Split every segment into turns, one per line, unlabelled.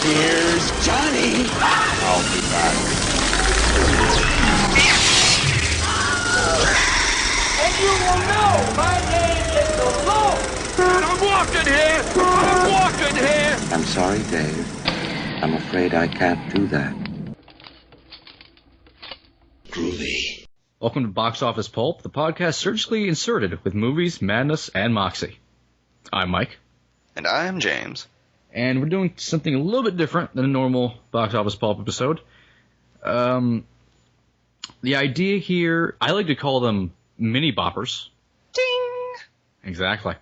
Here's Johnny.
I'll be back.
And you will know my name is the Lord.
And I'm walking here. I'm walking here.
I'm sorry, Dave. I'm afraid I can't do that.
Groovy.
Welcome to Box Office Pulp, the podcast surgically inserted with movies, madness, and moxie. I'm Mike.
And I'm James.
And we're doing something a little bit different than a normal Box Office Pulp episode. The idea here, I like to call them mini boppers.
Ding!
Exactly.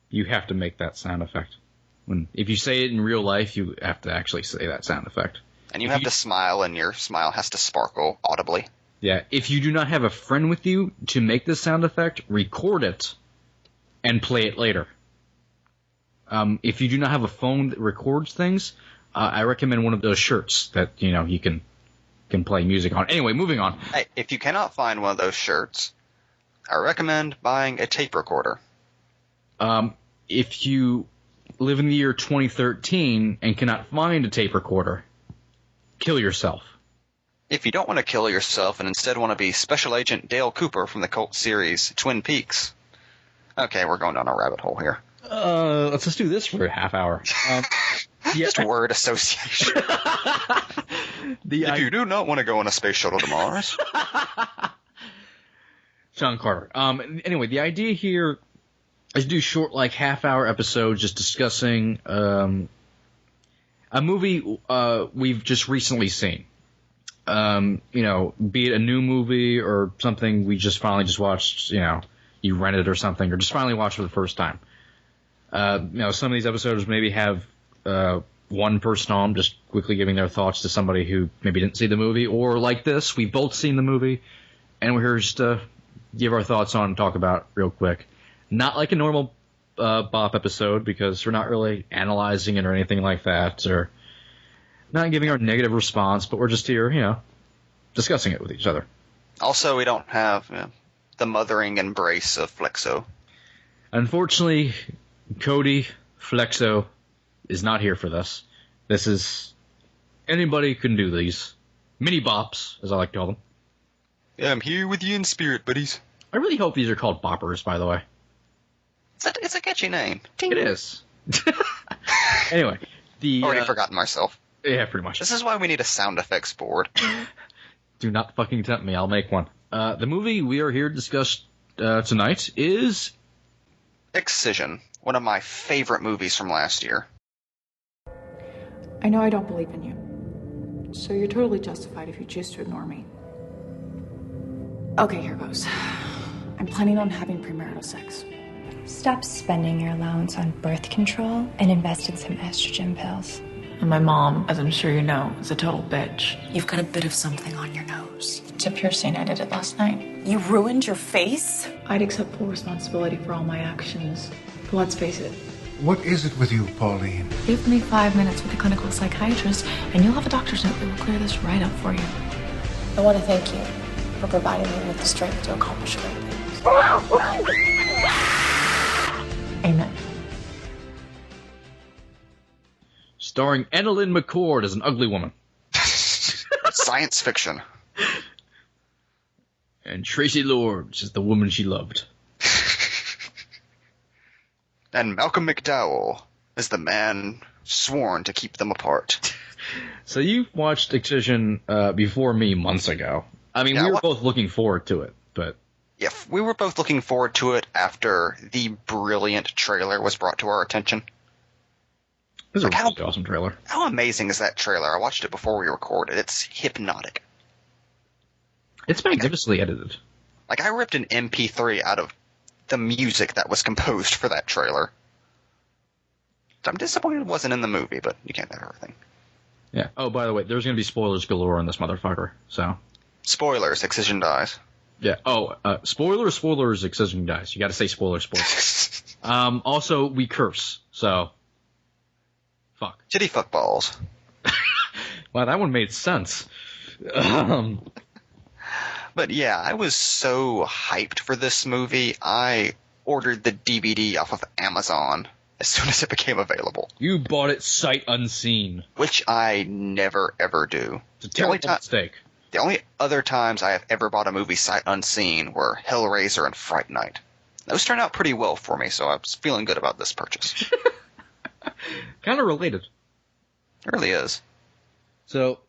You have to make that sound effect. If you say it in real life, you have to actually say that sound effect.
And you have to smile, and your smile has to sparkle audibly.
Yeah, if you do not have a friend with you to make this sound effect, record it and play it later. If you do not have a phone that records things, I recommend one of those shirts that, you can play music on. Anyway, moving on.
Hey, if you cannot find one of those shirts, I recommend buying a tape recorder.
If you live in the year 2013 and cannot find a tape recorder, kill yourself.
If you don't want to kill yourself and instead want to be Special Agent Dale Cooper from the cult series Twin Peaks. Okay, we're going down a rabbit hole here.
Let's just do this for a half hour.
Just word association. If you do not want to go on a space shuttle to Mars.
John Carter. Anyway, the idea here is to do short, half-hour episodes just discussing a movie we've just recently seen. Be it a new movie or something we just finally just watched, you rented or something, or just finally watched for the first time. Some of these episodes maybe have one person on just quickly giving their thoughts to somebody who maybe didn't see the movie, or like this, we've both seen the movie, and we're here just to give our thoughts on and talk about real quick. Not like a normal BOP episode, because we're not really analyzing it or anything like that, or not giving our negative response, but we're just here, discussing it with each other.
Also, we don't have the mothering embrace of Flexo.
Unfortunately, Cody Flexo is not here for this. This is... anybody can do these. Mini bops, as I like to call them.
Yeah, I'm here with you in spirit, buddies.
I really hope these are called boppers, by the way.
It's a catchy name. Ding.
It is. Anyway,
already forgotten myself.
Yeah, pretty much.
This is why we need a sound effects board.
Do not fucking tempt me. I'll make one. The movie we are here to discuss tonight is...
Excision, one of my favorite movies from last year.
I know I don't believe in you, so you're totally justified if you choose to ignore me. Okay, here goes. I'm planning on having premarital sex.
Stop spending your allowance on birth control and invest in some estrogen pills.
And my mom, as I'm sure you know, is a total bitch.
You've got a bit of something on your nose.
It's a piercing. I did it last night.
You ruined your face?
I'd accept full responsibility for all my actions. But let's face it.
What is it with you, Pauline?
Give me 5 minutes with a clinical psychiatrist, and you'll have a doctor's note that will clear this right up for you.
I want to thank you for providing me with the strength to accomplish great things.
Amen.
Starring Annalyn McCord as an ugly woman.
Science fiction.
And Tracy Lords as the woman she loved.
And Malcolm McDowell is the man sworn to keep them apart.
So you watched Excision before me months ago. I mean, we were both looking forward to it, but...
Yeah, we were both looking forward to it after the brilliant trailer was brought to our attention.
This is a really awesome trailer.
How amazing is that trailer? I watched it before we recorded. It's hypnotic.
It's magnificently edited.
I ripped an MP3 out of the music that was composed for that trailer. I'm disappointed it wasn't in the movie, but you can't have everything.
Yeah. Oh, by the way, there's going to be spoilers galore on this motherfucker, so...
Spoilers, Excision dies.
Yeah. Oh, spoilers, Excision dies. You got to say spoilers. Also, we curse, so... Fuck.
Shitty fuck balls.
Wow, that one made sense.
But yeah, I was so hyped for this movie, I ordered the DVD off of Amazon as soon as it became available.
You bought it sight unseen.
Which I never, ever do.
It's a terrible mistake.
The only other times I have ever bought a movie sight unseen were Hellraiser and Fright Night. Those turned out pretty well for me, so I was feeling good about this purchase.
Kind of related.
It really is.
So,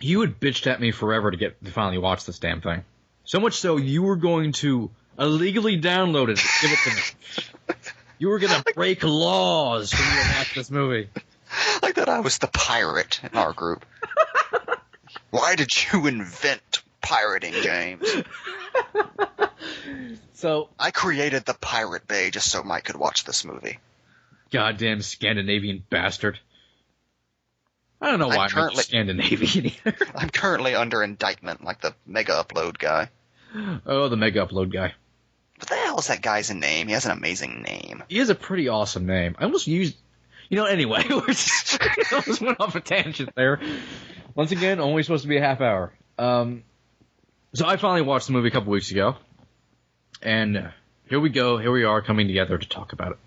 you had bitched at me forever to finally watch this damn thing. So much so, you were going to illegally download it and give it to me. You were going to break laws when you watch this movie.
Like that I was the pirate in our group. Why did you invent pirating, James?
So
I created the Pirate Bay just so Mike could watch this movie.
Goddamn Scandinavian bastard. I don't know why I'm Scandinavian either.
I'm currently under indictment like the Mega Upload guy.
Oh, the Mega Upload guy.
What the hell is that guy's name? He has an amazing name.
He has a pretty awesome name. I almost used... anyway, I almost went off a tangent there. Once again, only supposed to be a half hour. So I finally watched the movie a couple weeks ago. And here we go. Here we are coming together to talk about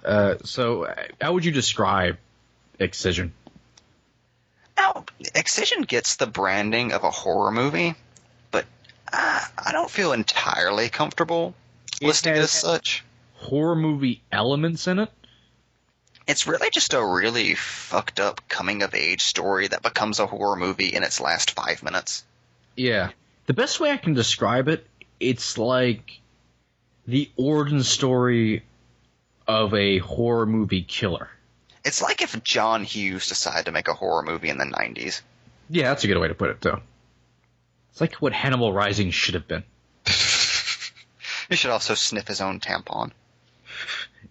it. So how would you describe Excision?
Now, Excision gets the branding of a horror movie, but I don't feel entirely comfortable listing it as such.
Horror movie elements in it?
It's really just a really fucked up coming-of-age story that becomes a horror movie in its last 5 minutes.
Yeah. The best way I can describe it, it's like the origin story of a horror movie killer.
It's like if John Hughes decided to make a horror movie in the 90s.
Yeah, that's a good way to put it, too. It's like what Hannibal Rising should have been.
He should also sniff his own tampon.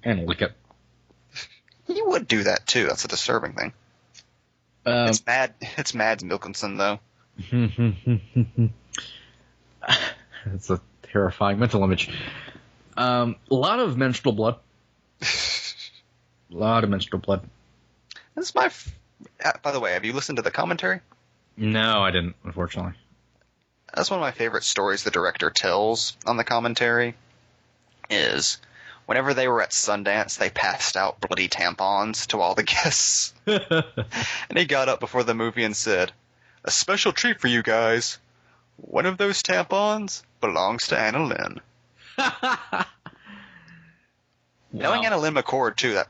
And lick it.
He would do that, too. That's a disturbing thing. It's Mads Mikkelsen, though.
That's a terrifying mental image. A lot of menstrual blood. A lot of menstrual blood.
This is my... By the way, have you listened to the commentary?
No, I didn't, unfortunately.
That's one of my favorite stories the director tells on the commentary, is whenever they were at Sundance, they passed out bloody tampons to all the guests. And he got up before the movie and said, "A special treat for you guys. One of those tampons belongs to Anna Lynn." Knowing Anna Lynn McCord, too, that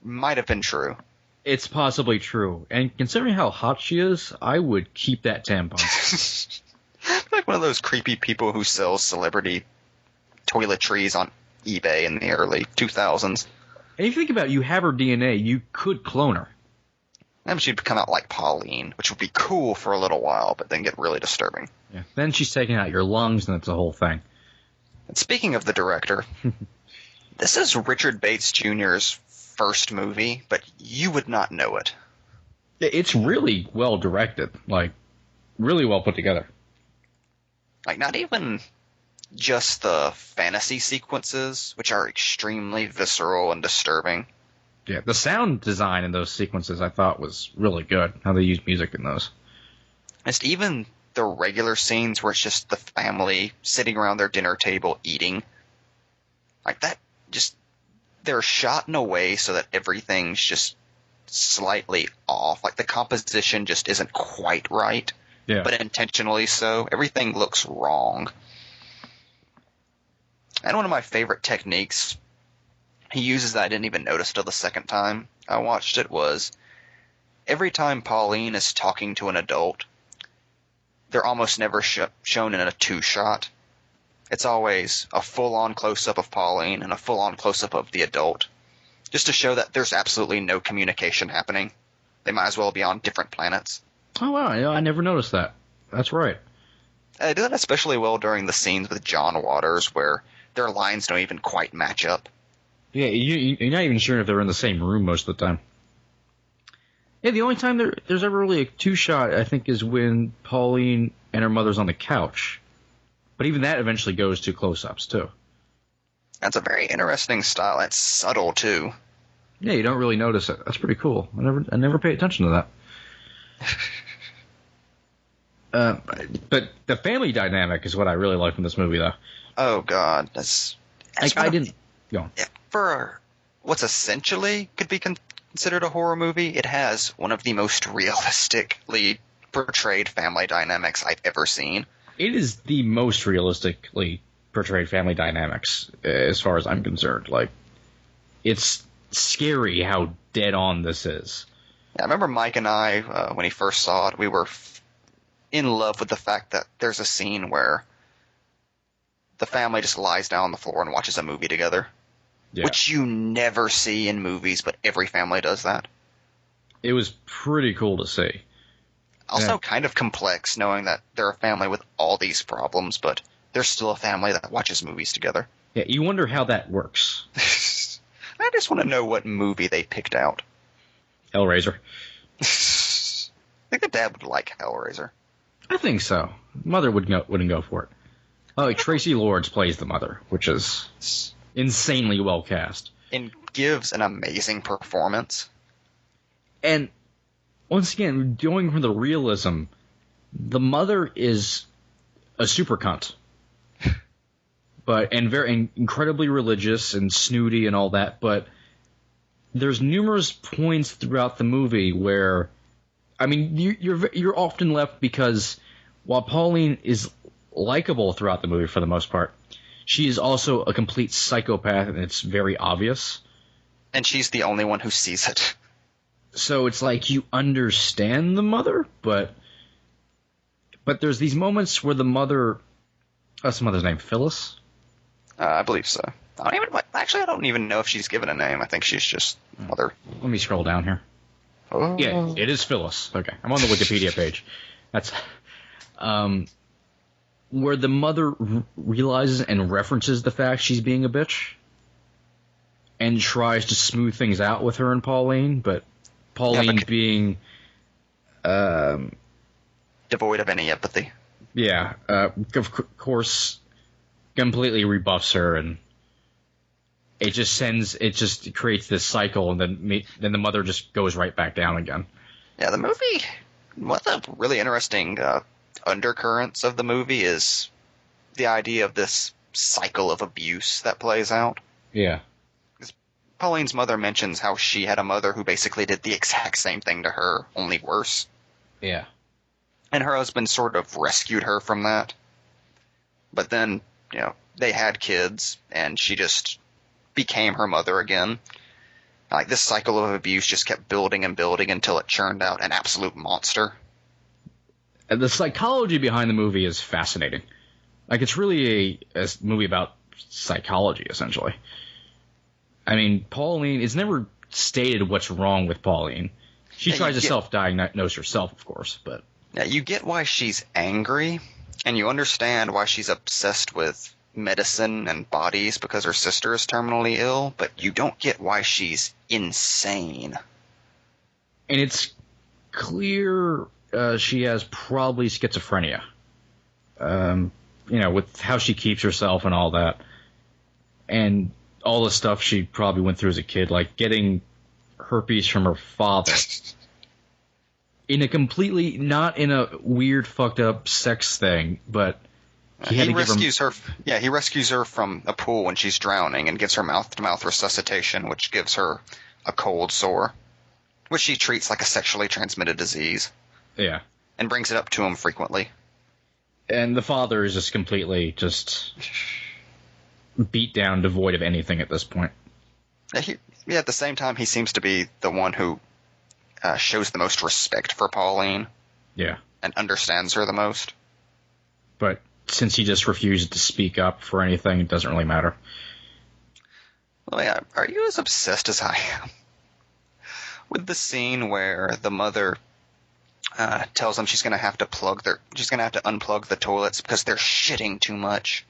might have been true.
It's possibly true. And considering how hot she is, I would keep that tampon.
Like one of those creepy people who sells celebrity toiletries on eBay in the early 2000s.
And if you think about it, you have her DNA, you could clone her.
And she'd come out like Pauline, which would be cool for a little while, but then get really disturbing.
Yeah. Then she's taking out your lungs, and it's a whole thing.
And speaking of the director, this is Richard Bates Jr.'s first movie, but you would not know it.
It's really well directed, like, really well put together.
Like, not even just the fantasy sequences, which are extremely visceral and disturbing.
Yeah, the sound design in those sequences I thought was really good, how they used music in those.
Just even the regular scenes where it's just the family sitting around their dinner table eating. Like that, just, they're shot in a way so that everything's just slightly off. Like the composition just isn't quite right.
Yeah.
But intentionally so. Everything looks wrong. And one of my favorite techniques he uses that I didn't even notice till the second time I watched it was every time Pauline is talking to an adult, they're almost never shown in a two-shot. It's always a full-on close-up of Pauline and a full-on close-up of the adult, just to show that there's absolutely no communication happening. They might as well be on different planets.
Oh, wow. I never noticed that. That's right.
I did that especially well during the scenes with John Waters where their lines don't even quite match up.
Yeah, you're not even sure if they're in the same room most of the time. Yeah, the only time there's ever really a two-shot, I think, is when Pauline and her mother's on the couch. But even that eventually goes to close-ups, too.
That's a very interesting style. It's subtle, too.
Yeah, you don't really notice it. That's pretty cool. I never pay attention to that. But the family dynamic is what I really like from this movie, though.
Oh God, that's
like I didn't Go on.
For what's essentially could be considered a horror movie, it has one of the most realistically portrayed family dynamics I've ever seen.
It is the most realistically portrayed family dynamics, as far as I'm concerned. Like, it's scary how dead on this is.
Yeah, I remember Mike and I, when he first saw it, we were in love with the fact that there's a scene where the family just lies down on the floor and watches a movie together. Yeah. Which you never see in movies, but every family does that.
It was pretty cool to see.
Also kind of complex, knowing that they're a family with all these problems, but they're still a family that watches movies together.
Yeah, you wonder how that works.
I just want to know what movie they picked out.
Hellraiser.
I think the dad would like Hellraiser.
I think so. Mother wouldn't go for it. Oh, Tracy Lords plays the mother, which is insanely well cast.
And gives an amazing performance.
And once again, going from the realism, the mother is a super cunt. And very incredibly religious and snooty and all that, but there's numerous points throughout the movie where, I mean, you're often left because while Pauline is likable throughout the movie for the most part, she is also a complete psychopath, and it's very obvious.
And she's the only one who sees it.
So it's like you understand the mother, but there's these moments where the mother, what's the mother's name? Phyllis?
I believe so. I don't even know if she's given a name. I think she's just mother.
Let me scroll down here.
Oh.
Yeah, it is Phyllis. Okay, I'm on the Wikipedia page. That's where the mother realizes and references the fact she's being a bitch and tries to smooth things out with her and Pauline, but Pauline being
devoid of any empathy.
Yeah, of course, completely rebuffs her, and it just creates this cycle, and then the mother just goes right back down again.
Yeah, the movie, one of the really interesting undercurrents of the movie is the idea of this cycle of abuse that plays out.
Yeah.
Pauline's mother mentions how she had a mother who basically did the exact same thing to her, only worse.
Yeah.
And her husband sort of rescued her from that. But then, they had kids, and she just became her mother again. Like, this cycle of abuse just kept building and building until it churned out an absolute monster.
And the psychology behind the movie is fascinating. Like, it's really a movie about psychology, essentially. I mean, Pauline, it's never stated what's wrong with Pauline. She tries to self-diagnose herself, of course, but...
Yeah, you get why she's angry, and you understand why she's obsessed with medicine and bodies because her sister is terminally ill, but you don't get why she's insane.
And it's clear she has probably schizophrenia. With how she keeps herself and all that. And all the stuff she probably went through as a kid, like getting herpes from her father. In a completely, not in a weird, fucked up sex thing, but
he rescues her. Yeah, he rescues her from a pool when she's drowning and gives her mouth-to-mouth resuscitation, which gives her a cold sore, which she treats like a sexually transmitted disease.
Yeah,
and brings it up to him frequently.
And the father is just completely beat down, devoid of anything at this point.
At the same time, he seems to be the one who shows the most respect for Pauline.
Yeah.
And understands her the most.
But since he just refuses to speak up for anything, it doesn't really matter.
Well, yeah, are you as obsessed as I am with the scene where the mother tells them she's going to have to unplug the toilets because they're shitting too much?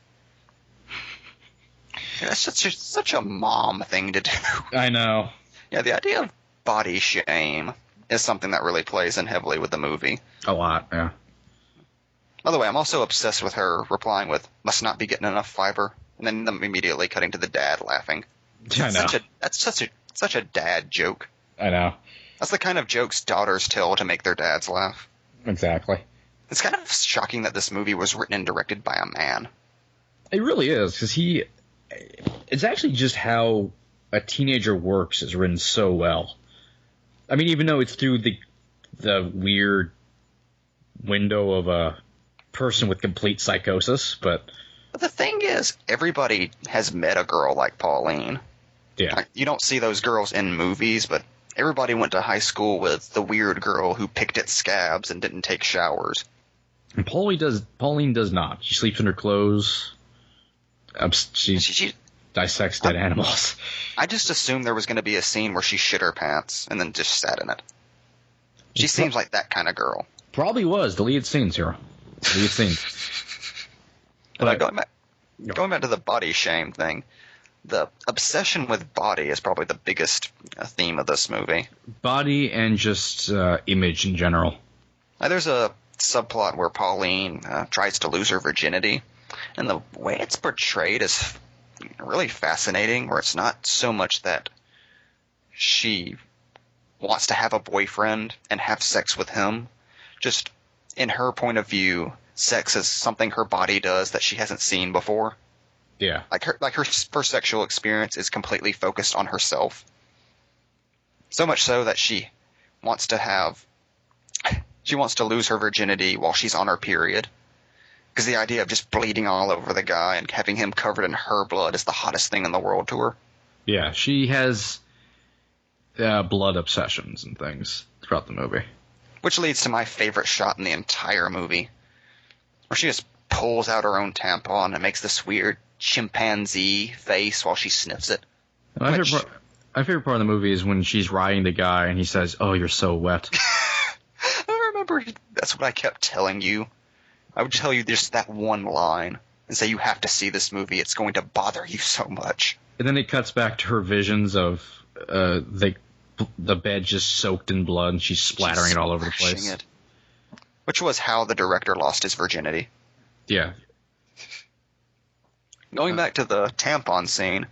That's such a mom thing to do.
I know.
Yeah, the idea of body shame is something that really plays in heavily with the movie.
A lot, yeah.
By the way, I'm also obsessed with her replying with, "Must not be getting enough fiber," and then them immediately cutting to the dad laughing.
I know.
That's such a dad joke.
I know.
That's the kind of jokes daughters tell to make their dads laugh.
Exactly.
It's kind of shocking that this movie was written and directed by a man.
It really is, because he it's actually just how a teenager works is written so well. I mean, even though it's through the weird window of a person with complete psychosis, but
the thing is, everybody has met a girl like Pauline.
Yeah.
Like, you don't see those girls in movies, but everybody went to high school with the weird girl who picked at scabs and didn't take showers.
And Pauline does not. She sleeps in her clothes. She dissects dead animals.
I just assumed there was going to be a scene where she shit her pants and then just sat in it. She seems like that kind of girl.
Probably was. Deleted scenes, Hero. Deleted scenes.
But going back to the body shame thing, the obsession with body is probably the biggest theme of this movie.
Body and just image in general.
Now, there's a subplot where Pauline tries to lose her virginity, and the way it's portrayed is really fascinating, where it's not so much that she wants to have a boyfriend and have sex with him. Just in her point of view, sex is something her body does that she hasn't seen before.
Yeah.
Like her first sexual experience is completely focused on herself. So much so that she wants to lose her virginity while she's on her period. Because the idea of just bleeding all over the guy and having him covered in her blood is the hottest thing in the world to her.
Yeah, she has blood obsessions and things throughout the movie.
Which leads to my favorite shot in the entire movie, where she just pulls out her own tampon and makes this weird chimpanzee face while she sniffs it.
My favorite part of the movie is when she's riding the guy and he says, "Oh, you're so wet."
I remember that's what I kept telling you. I would tell you just that one line and say, you have to see this movie. It's going to bother you so much.
And then it cuts back to her visions of the bed just soaked in blood and she's splattering it all over the place.
Which was how the director lost his virginity.
Yeah.
Going back to the tampon scene,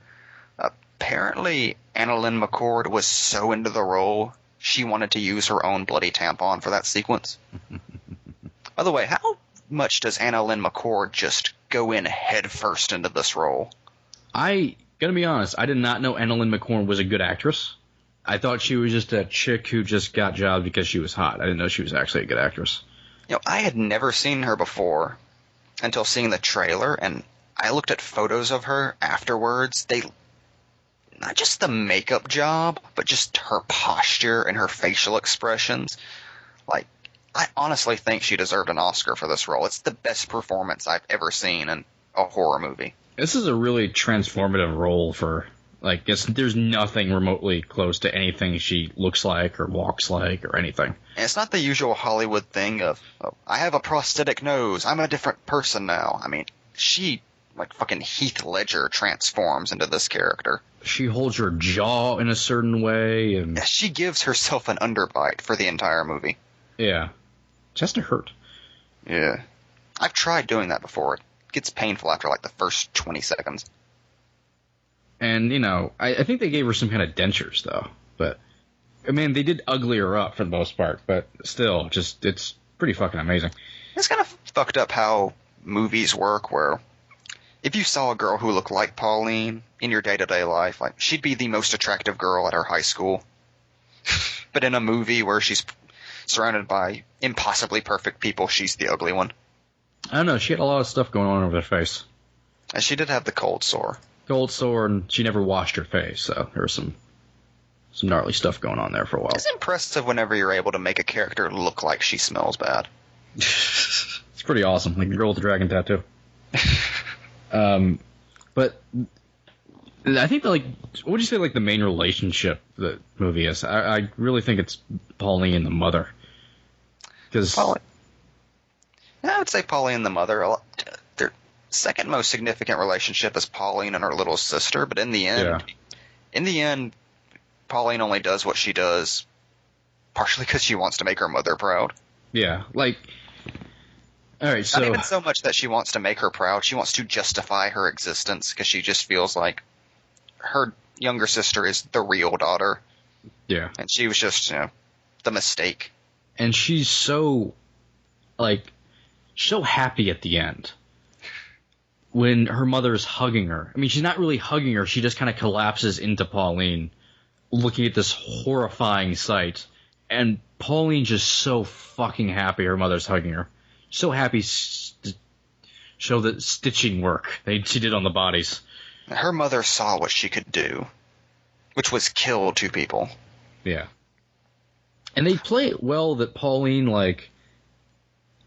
apparently Annalyn McCord was so into the role, she wanted to use her own bloody tampon for that sequence. By the way, how much does Annalyn McCord just go in head first into this role?
Gotta be honest, I did not know Annalyn McCord was a good actress. I thought she was just a chick who just got jobs because she was hot. I didn't know she was actually a good actress.
I had never seen her before until seeing the trailer, and I looked at photos of her afterwards. Not just the makeup job, but just her posture and her facial expressions. I honestly think she deserved an Oscar for this role. It's the best performance I've ever seen in a horror movie.
This is a really transformative role for, there's nothing remotely close to anything she looks like or walks like or anything.
And it's not the usual Hollywood thing of, I have a prosthetic nose, I'm a different person now. I mean, she, like fucking Heath Ledger, transforms into this character.
She holds her jaw in a certain way. And
she gives herself an underbite for the entire movie.
Yeah. It has to hurt.
Yeah. I've tried doing that before. It gets painful after the first 20 seconds.
And, I think they gave her some kind of dentures, though. But, I mean, they did ugly her up for the most part. But still, it's pretty fucking amazing.
It's kind of fucked up how movies work, where if you saw a girl who looked like Pauline in your day-to-day life, she'd be the most attractive girl at her high school. But in a movie where she's surrounded by impossibly perfect people, she's the ugly one.
I don't know. She had a lot of stuff going on over her face.
And she did have the cold sore.
Cold sore, and she never washed her face, so there was some gnarly stuff going on there for a while.
It's impressive whenever you're able to make a character look like she smells bad.
It's pretty awesome, like the girl with the dragon tattoo. But I think what would you say the main relationship the movie is? I really think it's Pauline and the mother.
I would say Pauline and the mother. Their second most significant relationship is Pauline and her little sister, but in the end, Pauline only does what she does partially because she wants to make her mother proud.
Yeah, all right, so
not even so much that she wants to make her proud. She wants to justify her existence because she just feels like her younger sister is the real daughter.
Yeah,
and she was just the mistake.
And she's so happy at the end. when her mother's hugging her. I mean, she's not really hugging her. She just kind of collapses into Pauline, looking at this horrifying sight. And Pauline's just so fucking happy her mother's hugging her. So happy to show the stitching work she did on the bodies.
Her mother saw what she could do, which was kill two people.
Yeah. And they play it well that Pauline, like...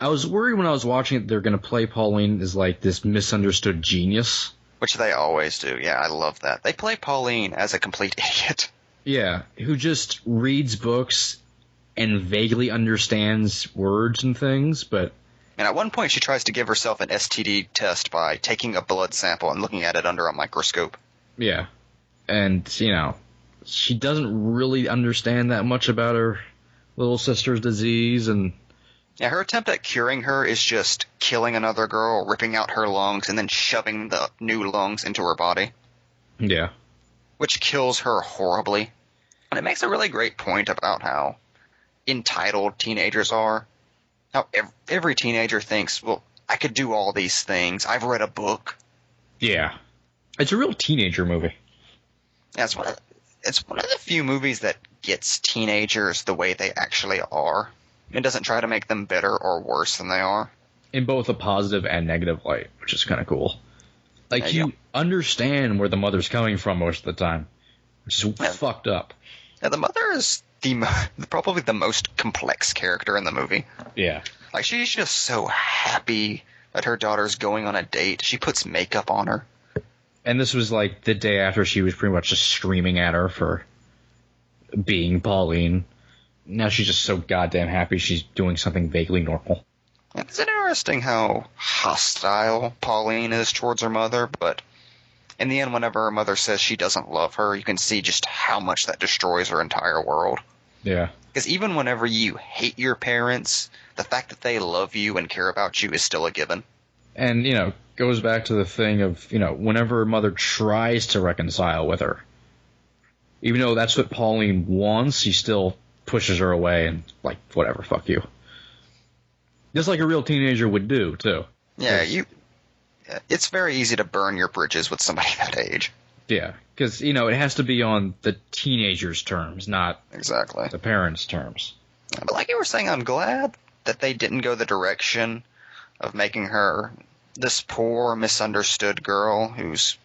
I was worried when I was watching it they're going to play Pauline as, like, this misunderstood genius.
Which they always do. Yeah, I love that. They play Pauline as a complete idiot.
Yeah, who just reads books and vaguely understands words and things, but...
And at one point she tries to give herself an STD test by taking a blood sample and looking at it under a microscope.
Yeah. And, you know, she doesn't really understand that much about her little sister's disease, and...
Yeah, her attempt at curing her is just killing another girl, ripping out her lungs, and then shoving the new lungs into her body.
Yeah.
Which kills her horribly. And it makes a really great point about how entitled teenagers are. How every teenager thinks, well, I could do all these things. I've read a book.
Yeah. It's a real teenager movie.
Yeah, it's one of the few movies that gets teenagers the way they actually are. It doesn't try to make them better or worse than they are.
In both a positive and negative light, which is kind of cool. Like, you understand where the mother's coming from most of the time, which is fucked up.
Yeah, the mother is probably the most complex character in the movie.
Yeah.
Like, she's just so happy that her daughter's going on a date. She puts makeup on her.
And this was, like, the day after she was pretty much just screaming at her for being Pauline. Now she's just so goddamn happy she's doing something vaguely normal.
It's interesting how hostile Pauline is towards her mother, but in the end, whenever her mother says she doesn't love her, you can see just how much that destroys her entire world.
Yeah.
Because even whenever you hate your parents, the fact that they love you and care about you is still a given.
And, you know, goes back to the thing of, you know, whenever her mother tries to reconcile with her, even though that's what Pauline wants, she still pushes her away and, like, whatever, fuck you. Just like a real teenager would do, too.
Yeah, it's very easy to burn your bridges with somebody that age.
Yeah, because, you know, it has to be on the teenager's terms, not
exactly
the parents' terms.
But like you were saying, I'm glad that they didn't go the direction of making her this poor, misunderstood girl who's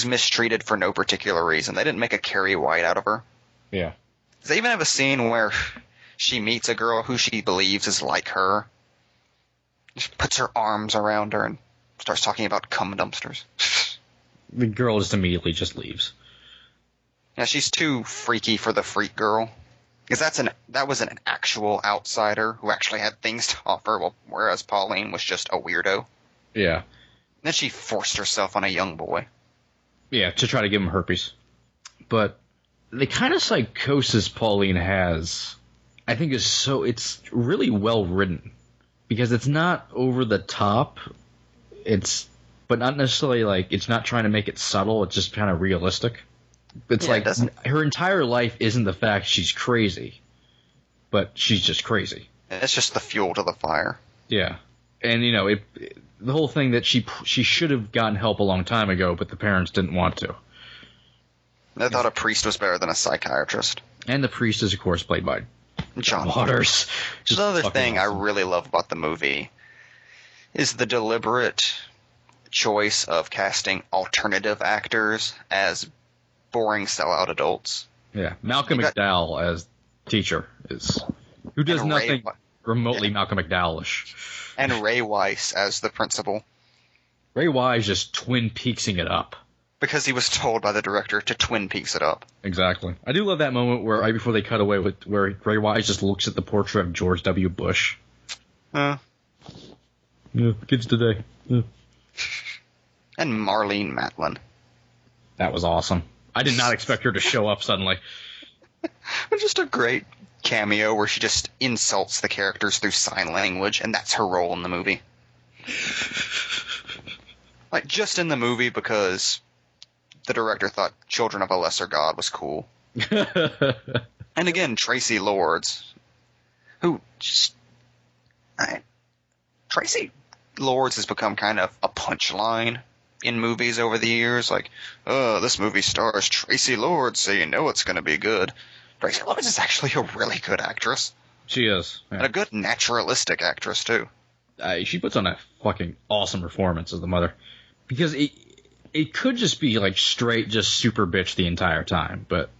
mistreated for no particular reason. They didn't make a Carrie White out of her.
Yeah.
They even have a scene where she meets a girl who she believes is like her. She puts her arms around her and starts talking about cum dumpsters.
The girl just immediately just leaves.
Yeah, she's too freaky for the freak girl. Because that was an actual outsider who actually had things to offer, whereas Pauline was just a weirdo.
Yeah.
Then she forced herself on a young boy.
Yeah, to try to give him herpes. But the kind of psychosis Pauline has, I think it's really well written. Because it's not over the top, but not necessarily like, it's not trying to make it subtle, it's just kind of realistic. It's like, her entire life isn't the fact she's crazy, but she's just crazy.
It's just the fuel to the fire.
Yeah. And, you know, the whole thing that she should have gotten help a long time ago, but the parents didn't want to.
They thought a priest was better than a psychiatrist.
And the priest is, of course, played by
John
Waters.
Just another thing
awesome.
I really love about the movie is the deliberate choice of casting alternative actors as boring sellout adults.
Yeah, Malcolm McDowell as teacher who does nothing remotely Malcolm McDowell-ish.
And Ray Weiss as the principal.
Ray Weiss just Twin Peaksing it up.
Because he was told by the director to Twin Peaks it up.
Exactly. I do love that moment where right before they cut away where Ray Wise just looks at the portrait of George W. Bush. Yeah, kids today. Yeah.
And Marlene Matlin.
That was awesome. I did not expect her to show up suddenly.
Just a great cameo where she just insults the characters through sign language, and that's her role in the movie. Like, just in the movie because the director thought Children of a Lesser God was cool. And again, Tracy Lords, who just... Tracy Lords has become kind of a punchline in movies over the years. Like, oh, this movie stars Tracy Lords, so you know it's going to be good. Tracy Lords is actually a really good actress.
She is. Yeah.
And a good naturalistic actress, too.
She puts on a fucking awesome performance as the mother. Because it could just be like straight just super bitch the entire time, but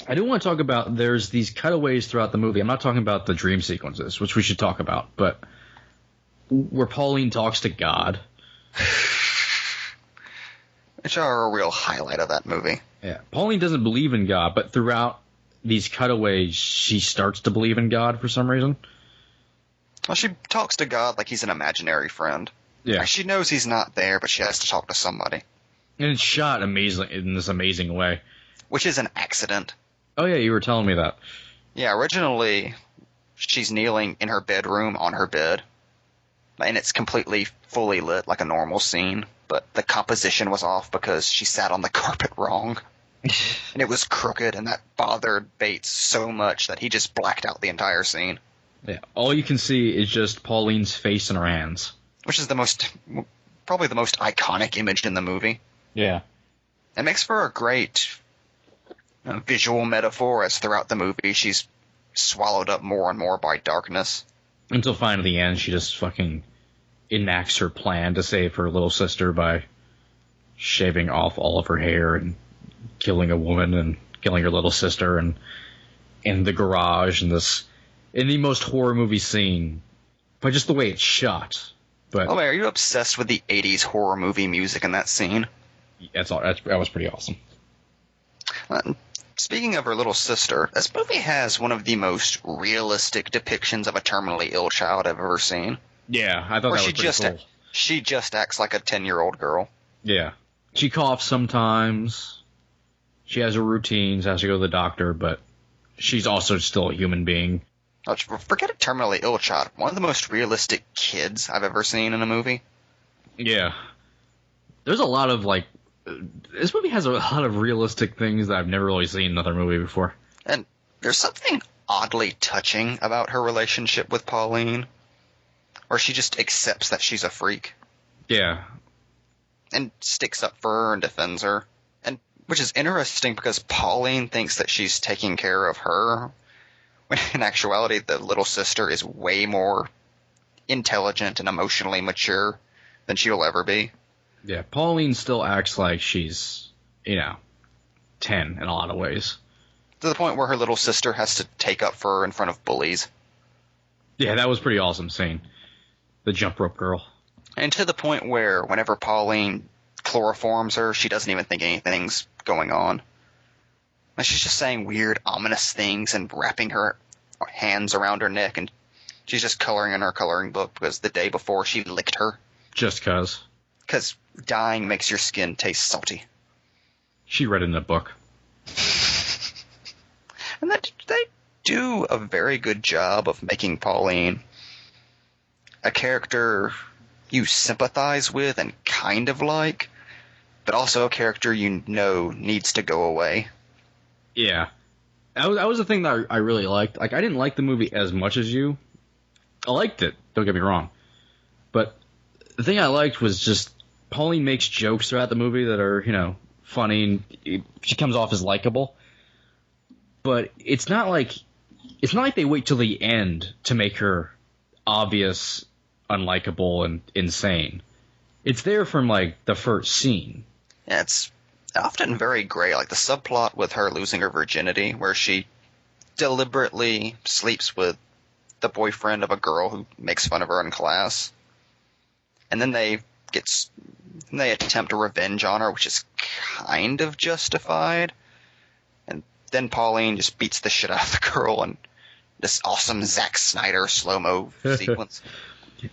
I do want to talk about, there's these cutaways throughout the movie. I'm not talking about the dream sequences, which we should talk about, but where Pauline talks to God.
Which are a real highlight of that movie.
Yeah. Pauline doesn't believe in God, but throughout these cutaways, she starts to believe in God for some reason.
Well, she talks to God like he's an imaginary friend.
Yeah.
Like, she knows he's not there, but she has to talk to somebody.
And it's shot amazing in this amazing way.
Which is an accident.
Oh, yeah, you were telling me that.
Yeah, originally, she's kneeling in her bedroom on her bed. And it's completely fully lit like a normal scene. But the composition was off because she sat on the carpet wrong. And it was crooked, and that bothered Bates so much that he just blacked out the entire scene.
Yeah, all you can see is just Pauline's face and her hands.
Which is probably the most iconic image in the movie.
Yeah.
It makes for a great visual metaphor as throughout the movie she's swallowed up more and more by darkness.
Until finally the end, she just fucking enacts her plan to save her little sister by shaving off all of her hair and killing a woman and killing her little sister and in the garage and in the most horror movie scene by just the way it's shot. But
are you obsessed with the 80s horror movie music in that scene?
That was pretty awesome.
Speaking of her little sister, this movie has one of the most realistic depictions of a terminally ill child I've ever seen.
Yeah, I thought that was pretty cool.
She just acts like a 10-year-old girl.
Yeah. She coughs sometimes. She has her routines, has to go to the doctor, but she's also still a human being.
Forget a terminally ill child. One of the most realistic kids I've ever seen in a movie.
Yeah. There's a lot of, this movie has a lot of realistic things that I've never really seen in another movie before.
And there's something oddly touching about her relationship with Pauline, where she just accepts that she's a freak.
Yeah.
And sticks up for her and defends her. And which is interesting because Pauline thinks that she's taking care of her, when in actuality the little sister is way more intelligent and emotionally mature than she will ever be.
Yeah, Pauline still acts like she's, 10 in a lot of ways.
To the point where her little sister has to take up for her in front of bullies.
Yeah, that was pretty awesome scene. The jump rope girl.
And to the point where whenever Pauline chloroforms her, she doesn't even think anything's going on. Like, she's just saying weird, ominous things and wrapping her hands around her neck, and she's just coloring in her coloring book because the day before she licked her.
Just 'cause.
Because dying makes your skin taste salty.
She read it in a book.
And they do a very good job of making Pauline a character you sympathize with and kind of like, but also a character you know needs to go away.
Yeah. That was the thing that I really liked. Like, I didn't like the movie as much as you. I liked it, don't get me wrong. But the thing I liked was just Pauline makes jokes throughout the movie that are, funny, and she comes off as likable. But it's not like they wait till the end to make her obvious, unlikable, and insane. It's there from, the first scene.
Yeah, it's often very gray, like the subplot with her losing her virginity, where she deliberately sleeps with the boyfriend of a girl who makes fun of her in class. And then they attempt a revenge on her, which is kind of justified. And then Pauline just beats the shit out of the girl in this awesome Zack Snyder slow-mo sequence.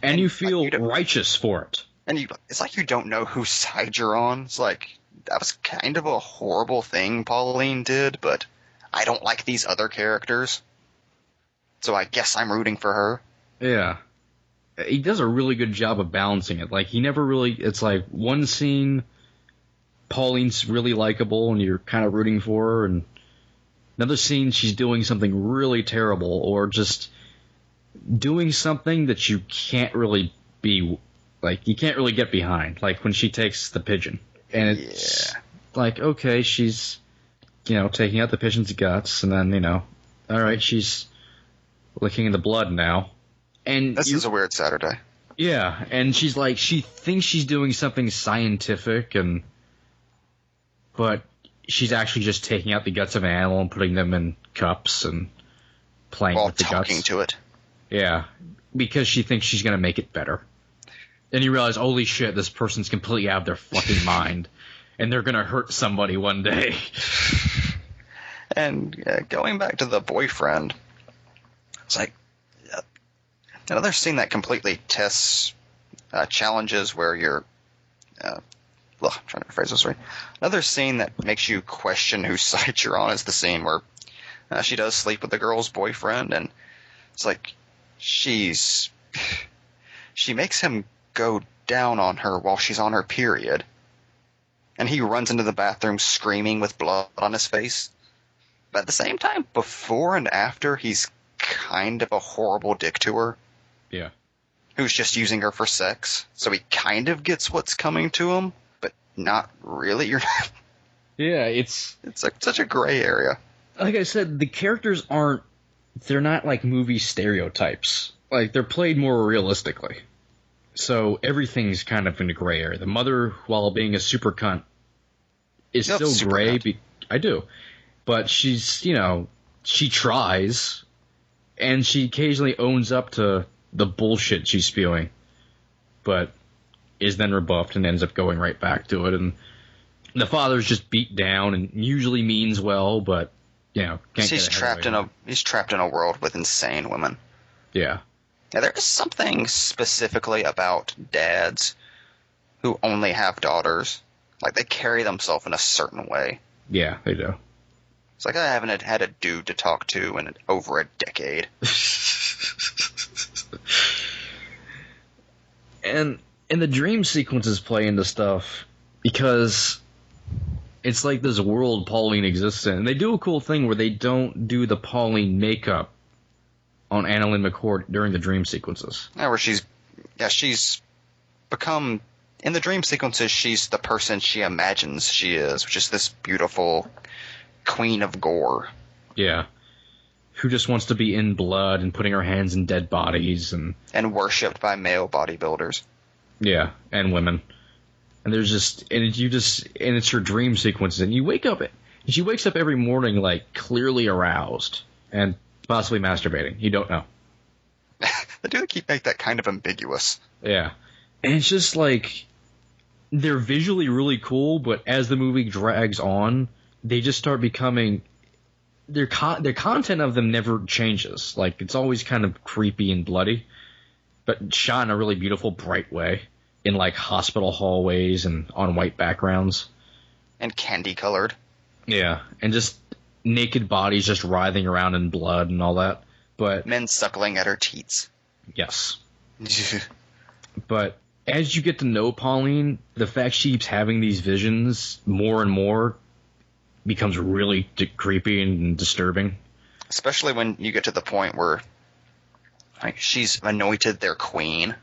And you feel righteous for it.
And it's like you don't know whose side you're on. It's like, that was kind of a horrible thing Pauline did, but I don't like these other characters. So I guess I'm rooting for her.
Yeah. He does a really good job of balancing it. Like, he never really... It's like, one scene, Pauline's really likable, and you're kind of rooting for her, and another scene, she's doing something really terrible, or just doing something that you can't really be Like, you can't really get behind. Like, when she takes the pigeon. And it's like, okay, she's, taking out the pigeon's guts, and then, alright, she's licking the blood now. And
this is a weird Saturday.
Yeah, and she's like, she thinks she's doing something scientific, but she's actually just taking out the guts of an animal and putting them in cups and playing with the guts.
While talking to it.
Yeah, because she thinks she's going to make it better. Then you realize, holy shit, this person's completely out of their fucking mind, and they're going to hurt somebody one day.
And going back to the boyfriend, it's like, another scene that completely tests challenges where you're... I'm trying to rephrase this right. Another scene that makes you question whose side you're on is the scene where she does sleep with the girl's boyfriend, and it's like she makes him go down on her while she's on her period, and he runs into the bathroom screaming with blood on his face. But at the same time, before and after, he's kind of a horrible dick to her.
Yeah.
Who's just using her for sex. So he kind of gets what's coming to him, but not really.
Yeah, it's
like such a gray area.
Like I said, the characters they're not like movie stereotypes. Like, they're played more realistically. So everything's kind of in a gray area. The mother, while being a super cunt, is still gray. I do. But she's, she tries, and she occasionally owns up to the bullshit she's spewing, but is then rebuffed and ends up going right back to it. And the father's just beat down and usually means well, but can't
he's trapped in a world with insane women.
Yeah.
Now, there is something specifically about dads who only have daughters. Like, they carry themselves in a certain way.
Yeah, they do.
It's like I haven't had a dude to talk to in over a decade.
And the dream sequences play into stuff because it's like this world Pauline exists in. And they do a cool thing where they don't do the Pauline makeup on Annalyn McCord during the dream sequences.
Yeah, where she's become, in the dream sequences, she's the person she imagines she is, which is this beautiful queen of gore.
Yeah. Who just wants to be in blood and putting her hands in dead bodies and
worshipped by male bodybuilders.
Yeah, and women. And there's it's her dream sequences, and you wake up, and she wakes up every morning like clearly aroused and possibly masturbating. You don't know.
They do make that kind of ambiguous.
Yeah. And it's just like, they're visually really cool, but as the movie drags on, they just start becoming, their content of them never changes. Like, it's always kind of creepy and bloody, but shot in a really beautiful, bright way, in like hospital hallways and on white backgrounds.
And candy colored.
Yeah, and just naked bodies just writhing around in blood and all that. But
men suckling at her teats.
Yes. But as you get to know Pauline, the fact she keeps having these visions more and more becomes really creepy and disturbing.
Especially when you get to the point where she's anointed their queen.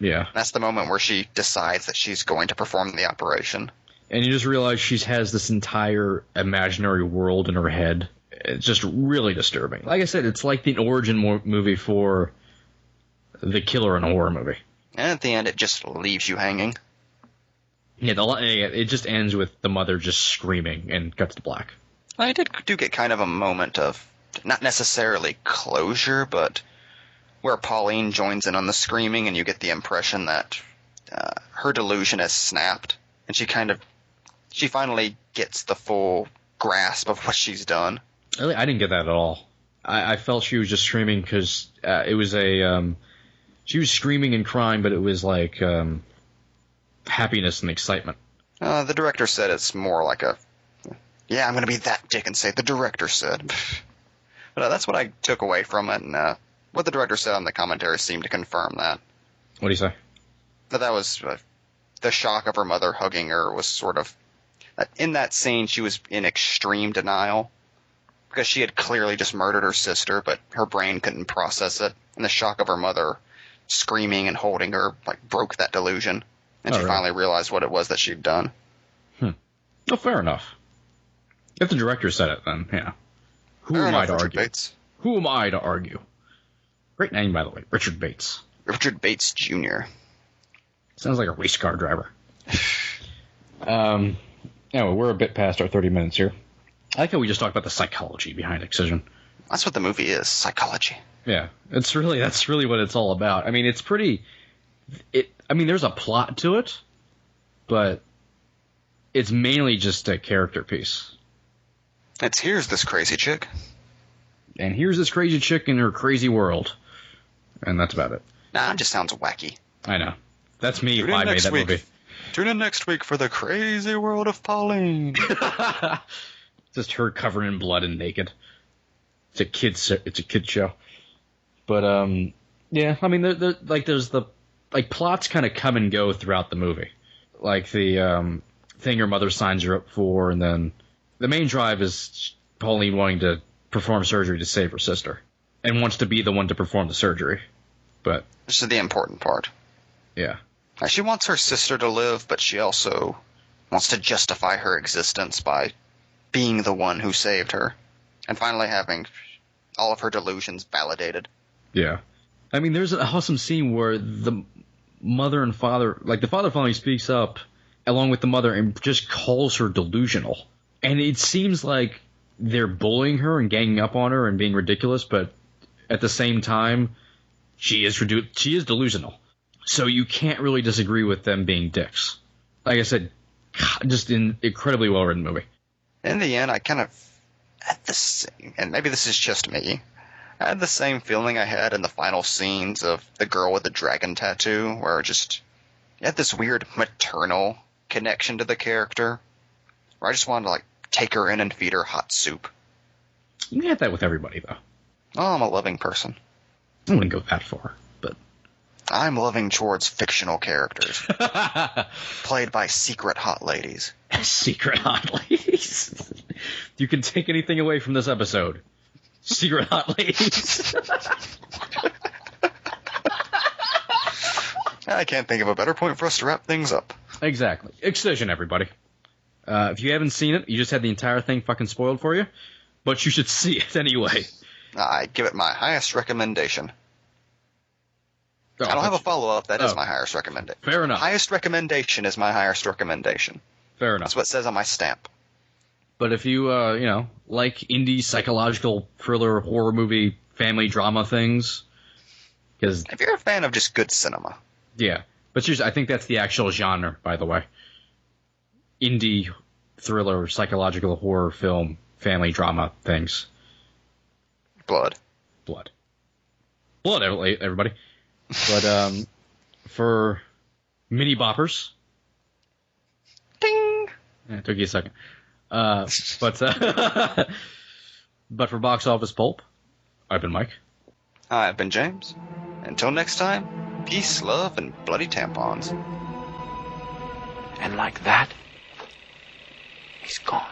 Yeah.
That's the moment where she decides that she's going to perform the operation.
And you just realize she has this entire imaginary world in her head. It's just really disturbing. Like I said, it's like the origin movie for the killer in a horror movie.
And at the end, it just leaves you hanging.
Yeah, it just ends with the mother just screaming and cuts to black.
I do get kind of a moment of, not necessarily closure, but where Pauline joins in on the screaming, and you get the impression that her delusion has snapped, and she finally gets the full grasp of what she's done.
Really, I didn't get that at all. I felt she was just screaming because it was she was screaming and crying, but it was like happiness and excitement.
The director said it's more like I'm going to be that dick and say the director said. But that's what I took away from it, and what the director said on the commentary seemed to confirm that.
What do you say?
That was the shock of her mother hugging her was sort of... In that scene, she was in extreme denial because she had clearly just murdered her sister, but her brain couldn't process it. And the shock of her mother screaming and holding her, like, broke that delusion. And she finally realized what it was that she'd done.
Well, fair enough. If the director said it, then, yeah. Who am I to argue?
Bates.
Who am I to argue? Great name, by the way. Richard Bates.
Richard Bates Jr.
Sounds like a race car driver. Anyway, we're a bit past our 30 minutes here. I like how we just talked about the psychology behind Excision.
That's what the movie is, psychology.
Yeah, that's really what it's all about. I mean, it's pretty... there's a plot to it, but it's mainly just a character piece.
Here's this crazy chick.
And here's this crazy chick in her crazy world. And that's about it.
Nah, it just sounds wacky.
I know. That's me if I made that movie.
Tune in next week for the crazy world of Pauline.
Just her covered in blood and naked. It's a kid show. But yeah, I mean, there's the plots kind of come and go throughout the movie. Like the thing her mother signs her up for, and then the main drive is Pauline wanting to perform surgery to save her sister, and wants to be the one to perform the surgery. But
this is the important part.
Yeah.
She wants her sister to live, but she also wants to justify her existence by being the one who saved her, and finally having all of her delusions validated.
Yeah. I mean, there's an awesome scene where the mother and father, like the father finally speaks up along with the mother and just calls her delusional. And it seems like they're bullying her and ganging up on her and being ridiculous, but at the same time, she is delusional. So you can't really disagree with them being dicks. Like I said, just an incredibly well-written movie.
In the end, I kind of had the same, and maybe this is just me, I had the same feeling I had in the final scenes of The Girl with the Dragon Tattoo, where just you had this weird maternal connection to the character, where I just wanted to, like, take her in and feed her hot soup.
You can have that with everybody, though.
Oh, I'm a loving person.
I wouldn't go that far, but...
I'm loving towards fictional characters. Played by secret hot ladies.
Secret hot ladies? You can take anything away from this episode. Secret hot ladies.
I can't think of a better point for us to wrap things up.
Exactly. Excision, everybody. If you haven't seen it, you just had the entire thing fucking spoiled for you. But you should see it anyway.
I give it my highest recommendation. I don't have a follow-up. That is my highest recommendation.
Fair enough.
Highest recommendation is my highest recommendation.
Fair enough.
That's what it says on my stamp.
But if you, like indie psychological thriller, horror movie, family drama things, because
if you're a fan of just good cinema,
yeah. But seriously, I think that's the actual genre, by the way. Indie thriller, psychological horror film, family drama things.
Blood,
everybody. But for mini boppers,
ding.
Yeah, it took you a second. But for box office pulp, I've been Mike.
I've been James. Until next time, peace, love, and bloody tampons.
And like that, he's gone.